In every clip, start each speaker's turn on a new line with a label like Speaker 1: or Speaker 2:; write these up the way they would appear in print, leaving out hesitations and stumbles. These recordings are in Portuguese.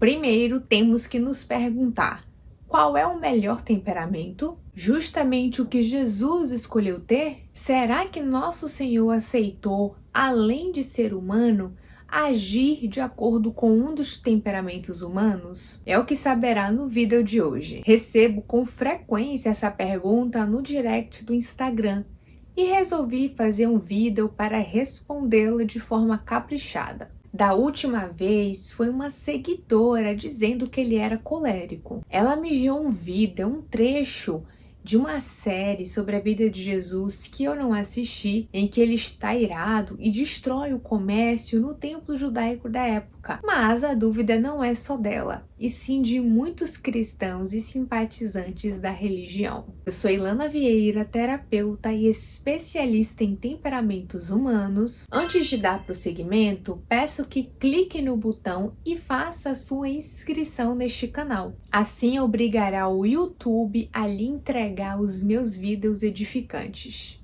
Speaker 1: Primeiro, temos que nos perguntar: qual é o melhor temperamento? Justamente o que Jesus escolheu ter? Será que nosso Senhor aceitou, além de ser humano, agir de acordo com um dos temperamentos humanos? É o que saberá no vídeo de hoje. Recebo com frequência essa pergunta no direct do Instagram e resolvi fazer um vídeo para respondê-la de forma caprichada. Da última vez, foi uma seguidora dizendo que ele era colérico. Ela me enviou um vídeo, um trecho de uma série sobre a vida de Jesus que eu não assisti, em que ele está irado e destrói o comércio no templo judaico da época. Mas a dúvida não é só dela, e sim de muitos cristãos e simpatizantes da religião. Eu sou Ilana Vieira, terapeuta e especialista em temperamentos humanos. Antes de dar prosseguimento, peço que clique no botão e faça a sua inscrição neste canal. Assim obrigará o YouTube a lhe entregar os meus vídeos edificantes.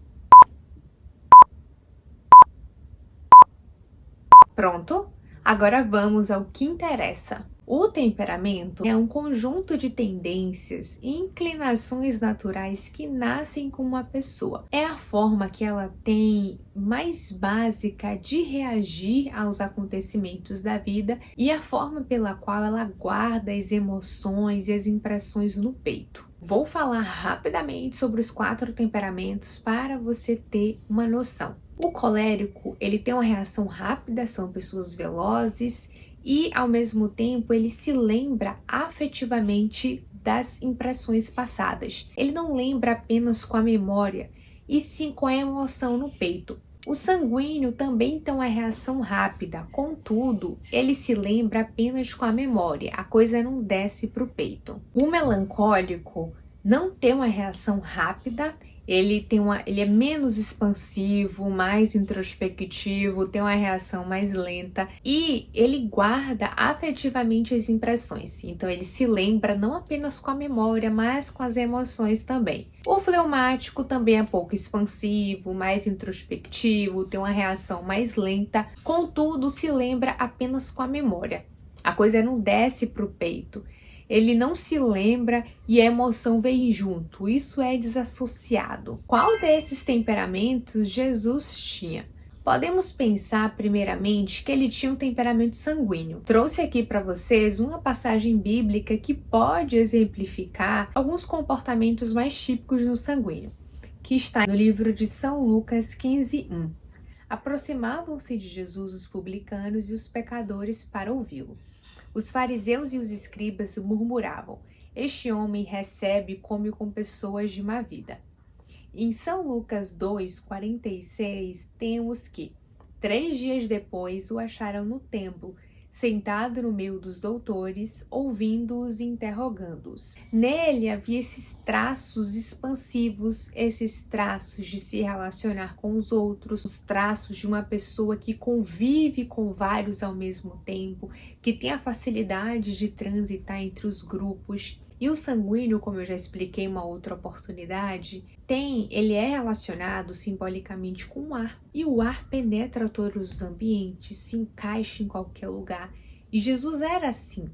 Speaker 1: Pronto? Agora vamos ao que interessa. O temperamento é um conjunto de tendências e inclinações naturais que nascem com uma pessoa. É a forma que ela tem mais básica de reagir aos acontecimentos da vida e a forma pela qual ela guarda as emoções e as impressões no peito. Vou falar rapidamente sobre os 4 temperamentos para você ter uma noção. O colérico, ele tem uma reação rápida, são pessoas velozes e, ao mesmo tempo, ele se lembra afetivamente das impressões passadas. Ele não lembra apenas com a memória, e sim com a emoção no peito. O sanguíneo também tem uma reação rápida, contudo, ele se lembra apenas com a memória, a coisa não desce para o peito. O melancólico não tem uma reação rápida, ele é menos expansivo, mais introspectivo, tem uma reação mais lenta e ele guarda afetivamente as impressões. Então ele se lembra não apenas com a memória, mas com as emoções também. O fleumático também é pouco expansivo, mais introspectivo, tem uma reação mais lenta, contudo se lembra apenas com a memória. A coisa não desce para o peito. Ele não se lembra e a emoção vem junto, isso é desassociado. Qual desses temperamentos Jesus tinha? Podemos pensar primeiramente que ele tinha um temperamento sanguíneo. Trouxe aqui para vocês uma passagem bíblica que pode exemplificar alguns comportamentos mais típicos no sanguíneo, que está no livro de São Lucas 15:1. Aproximavam-se de Jesus os publicanos e os pecadores para ouvi-lo. Os fariseus e os escribas murmuravam: este homem recebe e come com pessoas de má vida. Em São Lucas 2:46, temos que, 3 dias depois, o acharam no templo, sentado no meio dos doutores, ouvindo-os e interrogando-os. Nele havia esses traços expansivos, esses traços de se relacionar com os outros, os traços de uma pessoa que convive com vários ao mesmo tempo, que tem a facilidade de transitar entre os grupos. E o sanguíneo, como eu já expliquei em uma outra oportunidade, ele é relacionado simbolicamente com o ar. E o ar penetra todos os ambientes, se encaixa em qualquer lugar. E Jesus era assim.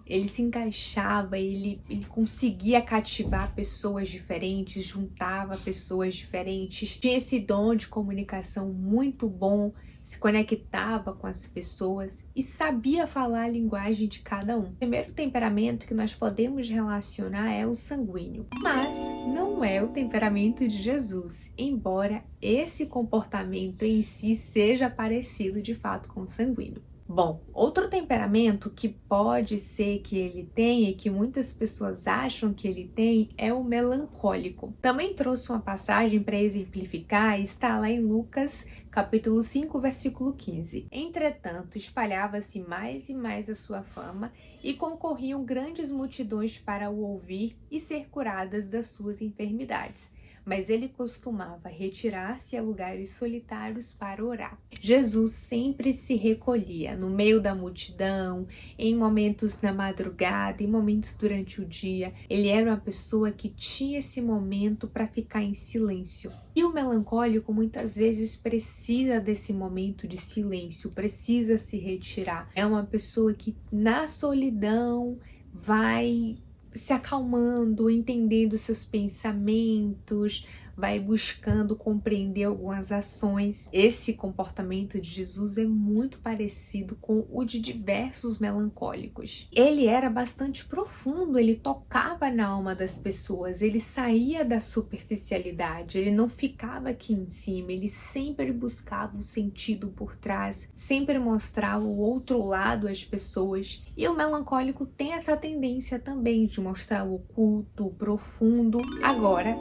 Speaker 1: Ele se encaixava, ele conseguia cativar pessoas diferentes, juntava pessoas diferentes, tinha esse dom de comunicação muito bom, se conectava com as pessoas e sabia falar a linguagem de cada um. O primeiro temperamento que nós podemos relacionar é o sanguíneo, mas não é o temperamento de Jesus, embora esse comportamento em si seja parecido de fato com o sanguíneo. Bom, outro temperamento que pode ser que ele tenha e que muitas pessoas acham que ele tem é o melancólico. Também trouxe uma passagem para exemplificar, está lá em Lucas, capítulo 5, versículo 15. Entretanto, espalhava-se mais e mais a sua fama e concorriam grandes multidões para o ouvir e ser curadas das suas enfermidades. mas ele costumava retirar-se a lugares solitários para orar. Jesus sempre se recolhia no meio da multidão, em momentos na madrugada, em momentos durante o dia. Ele era uma pessoa que tinha esse momento para ficar em silêncio. E o melancólico muitas vezes precisa desse momento de silêncio, precisa se retirar. É uma pessoa que na solidão vai se acalmando, entendendo seus pensamentos, vai buscando compreender algumas ações. Esse comportamento de Jesus é muito parecido com o de diversos melancólicos. Ele era bastante profundo, ele tocava na alma das pessoas, ele saía da superficialidade, ele não ficava aqui em cima, ele sempre buscava o sentido por trás, sempre mostrava o outro lado às pessoas. E o melancólico tem essa tendência também de mostrar o oculto, o profundo. Agora,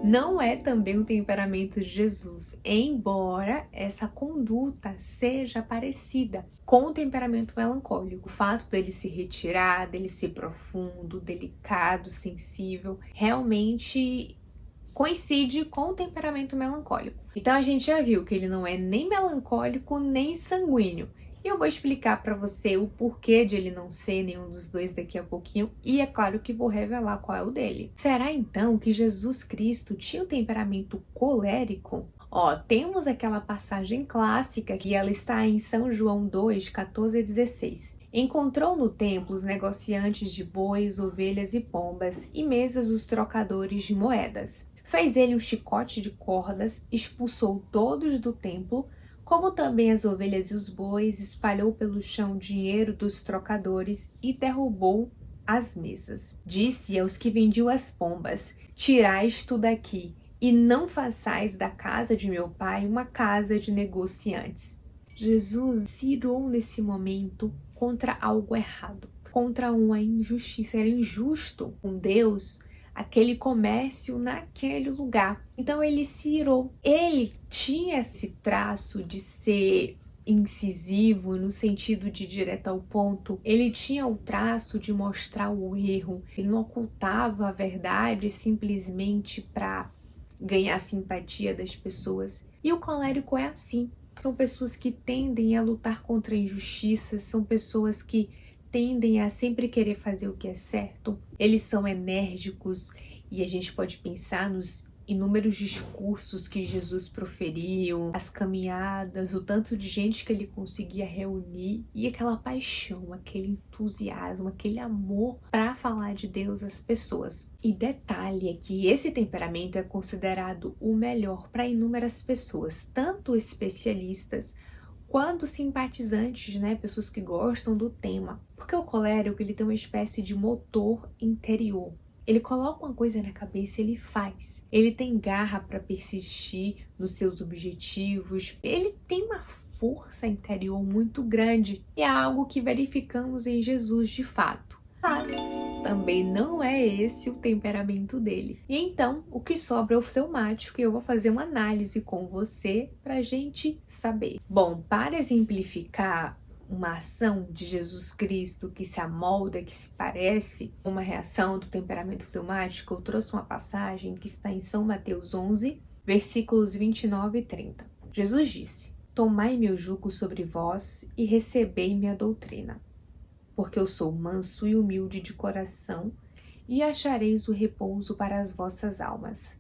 Speaker 1: não é também o temperamento de Jesus, embora essa conduta seja parecida com o temperamento melancólico. O fato dele se retirar, dele ser profundo, delicado, sensível, realmente coincide com o temperamento melancólico. Então a gente já viu que ele não é nem melancólico nem sanguíneo. E eu vou explicar para você o porquê de ele não ser nenhum dos dois daqui a pouquinho, e é claro que vou revelar qual é o dele. Será então que Jesus Cristo tinha um temperamento colérico? Temos aquela passagem clássica que ela está em São João 2, 14 a 16. Encontrou no templo os negociantes de bois, ovelhas e pombas, e mesas os trocadores de moedas. Fez ele um chicote de cordas, expulsou todos do templo, como também as ovelhas e os bois, espalhou pelo chão o dinheiro dos trocadores e derrubou as mesas. Disse aos que vendiam as pombas: tirai isto daqui, e não façais da casa de meu pai uma casa de negociantes. Jesus se irou nesse momento contra algo errado, contra uma injustiça. Era injusto com Deus aquele comércio naquele lugar. Então ele se irou. Ele tinha esse traço de ser incisivo no sentido de direto ao ponto. Ele tinha o traço de mostrar o erro. Ele não ocultava a verdade simplesmente para ganhar a simpatia das pessoas. E o colérico é assim. São pessoas que tendem a lutar contra injustiças, são pessoas que tendem a sempre querer fazer o que é certo. Eles são enérgicos e a gente pode pensar nos inúmeros discursos que Jesus proferiu, as caminhadas, o tanto de gente que ele conseguia reunir e aquela paixão, aquele entusiasmo, aquele amor para falar de Deus às pessoas. E detalhe é que esse temperamento é considerado o melhor para inúmeras pessoas, tanto especialistas quanto simpatizantes, pessoas que gostam do tema. Porque o colérico, ele tem uma espécie de motor interior. Ele coloca uma coisa na cabeça e ele faz. Ele tem garra para persistir nos seus objetivos. Ele tem uma força interior muito grande. E é algo que verificamos em Jesus de fato. Mas também não é esse o temperamento dele. E então, o que sobra é o fleumático, e eu vou fazer uma análise com você para a gente saber. Bom, para exemplificar uma ação de Jesus Cristo que se amolda, que se parece uma reação do temperamento fleumático, eu trouxe uma passagem que está em São Mateus 11, versículos 29 e 30. Jesus disse: tomai meu jugo sobre vós e recebei minha doutrina, porque eu sou manso e humilde de coração, e achareis o repouso para as vossas almas,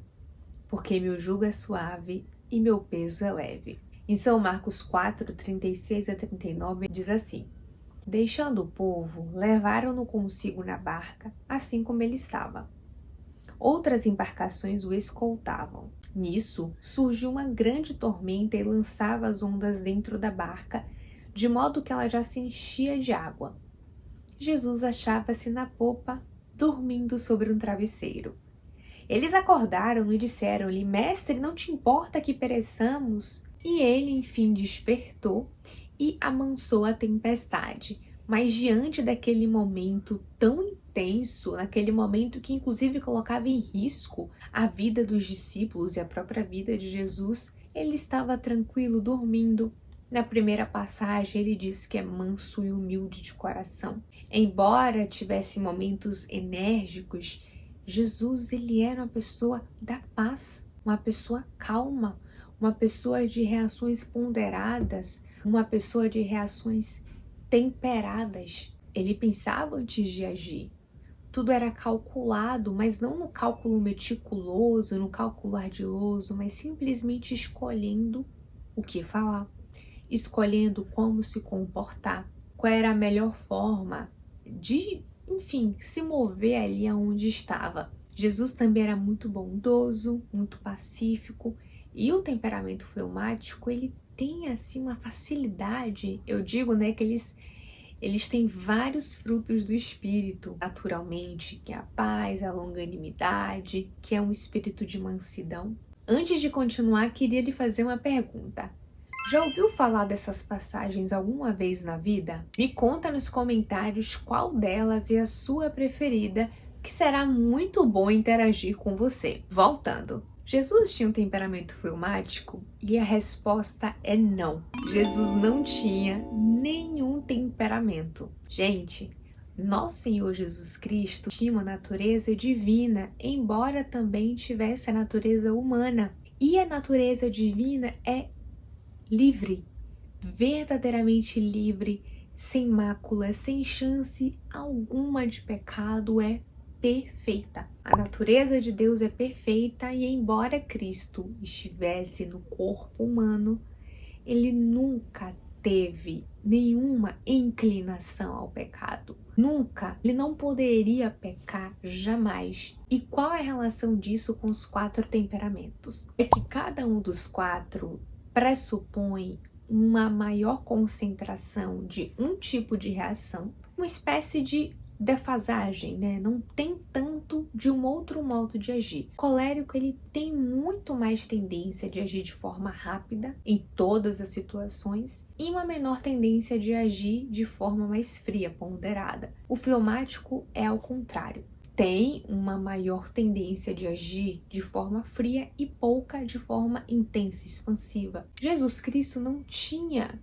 Speaker 1: porque meu jugo é suave e meu peso é leve. Em São Marcos 4, 36 a 39, diz assim: deixando o povo, levaram-no consigo na barca, assim como ele estava. Outras embarcações o escoltavam. Nisso, surgiu uma grande tormenta e lançava as ondas dentro da barca, de modo que ela já se enchia de água. Jesus achava-se na popa, dormindo sobre um travesseiro. Eles acordaram e disseram-lhe: mestre, não te importa que pereçamos? E ele, enfim, despertou e amansou a tempestade. Mas diante daquele momento tão intenso, naquele momento que inclusive colocava em risco a vida dos discípulos e a própria vida de Jesus, ele estava tranquilo, dormindo. Na primeira passagem, ele diz que é manso e humilde de coração. Embora tivesse momentos enérgicos, Jesus, ele era uma pessoa da paz. uma pessoa calma, uma pessoa de reações ponderadas, uma pessoa de reações temperadas. Ele pensava antes de agir. Tudo era calculado, mas não no cálculo meticuloso, no cálculo ardiloso, mas simplesmente escolhendo o que falar, escolhendo como se comportar, qual era a melhor forma de, enfim, se mover ali aonde estava. Jesus também era muito bondoso, muito pacífico, e o temperamento fleumático, ele tem assim uma facilidade, eu digo, né, que eles têm vários frutos do espírito, naturalmente, que é a paz, a longanimidade, que é um espírito de mansidão. Antes de continuar, queria lhe fazer uma pergunta. Já ouviu falar dessas passagens alguma vez na vida? Me conta nos comentários qual delas é a sua preferida, que será muito bom interagir com você. Voltando. Jesus tinha um temperamento fleumático? E a resposta é não. Jesus não tinha nenhum temperamento. Gente, nosso Senhor Jesus Cristo tinha uma natureza divina, embora também tivesse a natureza humana. E a natureza divina é livre, verdadeiramente livre, sem mácula, sem chance alguma de pecado, é perfeita. A natureza de Deus é perfeita e embora Cristo estivesse no corpo humano, ele nunca teve nenhuma inclinação ao pecado. Nunca. Ele não poderia pecar jamais. E qual é a relação disso com os 4 temperamentos? É que cada um dos 4 pressupõe uma maior concentração de um tipo de reação, uma espécie de defasagem, né? Não tem tanto de um outro modo de agir. O colérico, ele tem muito mais tendência de agir de forma rápida em todas as situações e uma menor tendência de agir de forma mais fria, ponderada. O fleumático é ao contrário. Tem uma maior tendência de agir de forma fria e pouca de forma intensa, expansiva. Jesus Cristo não tinha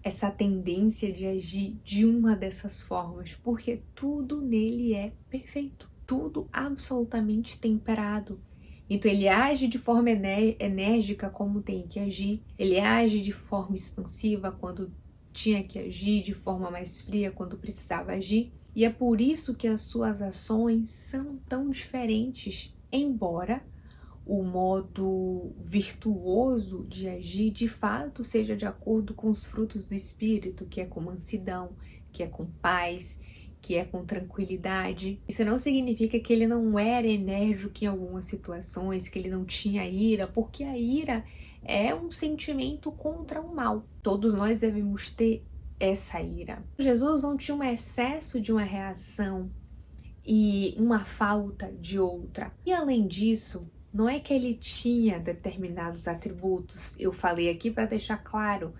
Speaker 1: essa tendência de agir de uma dessas formas, porque tudo nele é perfeito, tudo absolutamente temperado. Então ele age de forma enérgica como tem que agir, ele age de forma expansiva quando tinha que agir, de forma mais fria quando precisava agir. E é por isso que as suas ações são tão diferentes, embora o modo virtuoso de agir de fato seja de acordo com os frutos do Espírito, que é com mansidão, que é com paz, que é com tranquilidade. Isso não significa que ele não era enérgico em algumas situações, que ele não tinha ira, porque a ira é um sentimento contra o mal. Todos nós devemos ter essa ira. Jesus não tinha um excesso de uma reação e uma falta de outra. E além disso, não é que ele tinha determinados atributos. Eu falei aqui para deixar claro,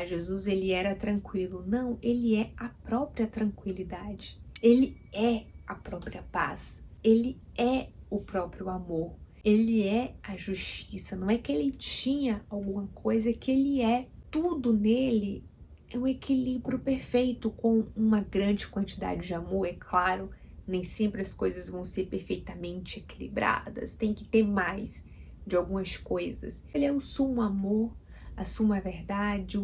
Speaker 1: Jesus ele era tranquilo. Não, ele é a própria tranquilidade. Ele é a própria paz. Ele é o próprio amor. Ele é a justiça. Não é que ele tinha alguma coisa, é que ele é. Tudo nele é um equilíbrio perfeito, com uma grande quantidade de amor, é claro. Nem sempre as coisas vão ser perfeitamente equilibradas, tem que ter mais de algumas coisas. Ele é o sumo amor, a suma verdade,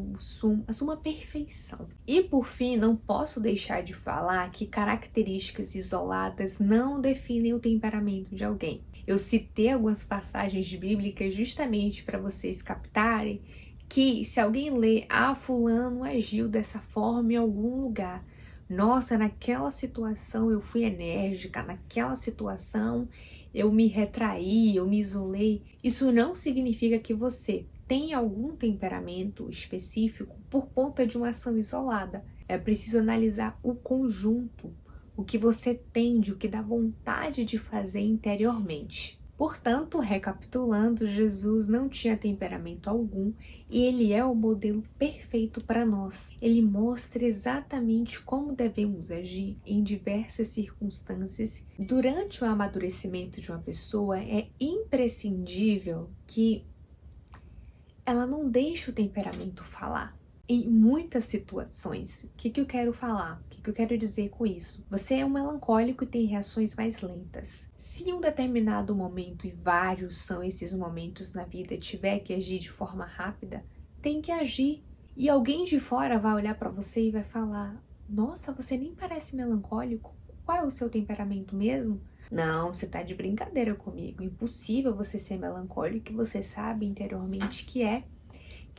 Speaker 1: a suma perfeição. E por fim, não posso deixar de falar que características isoladas não definem o temperamento de alguém. Eu citei algumas passagens bíblicas justamente para vocês captarem que se alguém lê, fulano agiu dessa forma em algum lugar, nossa, naquela situação eu fui enérgica, naquela situação eu me retraí, eu me isolei. Isso não significa que você tem algum temperamento específico por conta de uma ação isolada. É preciso analisar o conjunto, o que você tende, o que dá vontade de fazer interiormente. Portanto, recapitulando, Jesus não tinha temperamento algum e ele é o modelo perfeito para nós. Ele mostra exatamente como devemos agir em diversas circunstâncias. Durante o amadurecimento de uma pessoa, é imprescindível que ela não deixe o temperamento falar. em muitas situações. O que eu quero falar? O que eu quero dizer com isso? Você é um melancólico e tem reações mais lentas. Se em um determinado momento, e vários são esses momentos na vida, tiver que agir de forma rápida, tem que agir. E alguém de fora vai olhar para você e vai falar: nossa, você nem parece melancólico. Qual é o seu temperamento mesmo? Não, você tá de brincadeira comigo. Impossível você ser melancólico, que você sabe interiormente que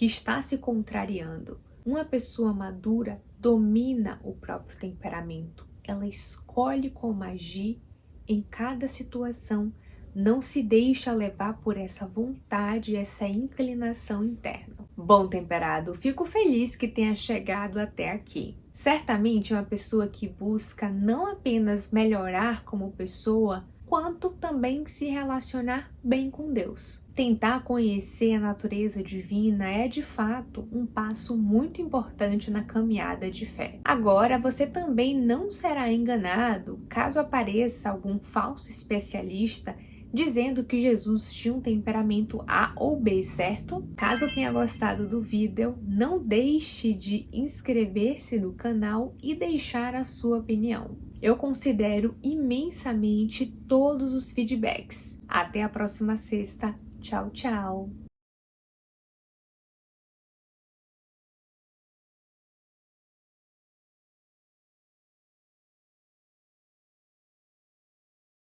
Speaker 1: está se contrariando. Uma pessoa madura domina o próprio temperamento. Ela escolhe como agir em cada situação. Não se deixa levar por essa vontade, essa inclinação interna. Bom, temperado, fico feliz que tenha chegado até aqui. Certamente é uma pessoa que busca não apenas melhorar como pessoa, quanto também se relacionar bem com Deus. Tentar conhecer a natureza divina é de fato um passo muito importante na caminhada de fé. Agora, você também não será enganado caso apareça algum falso especialista dizendo que Jesus tinha um temperamento A ou B, certo? Caso tenha gostado do vídeo, não deixe de inscrever-se no canal e deixar a sua opinião. Eu considero imensamente todos os feedbacks. Até a próxima sexta. Tchau, tchau!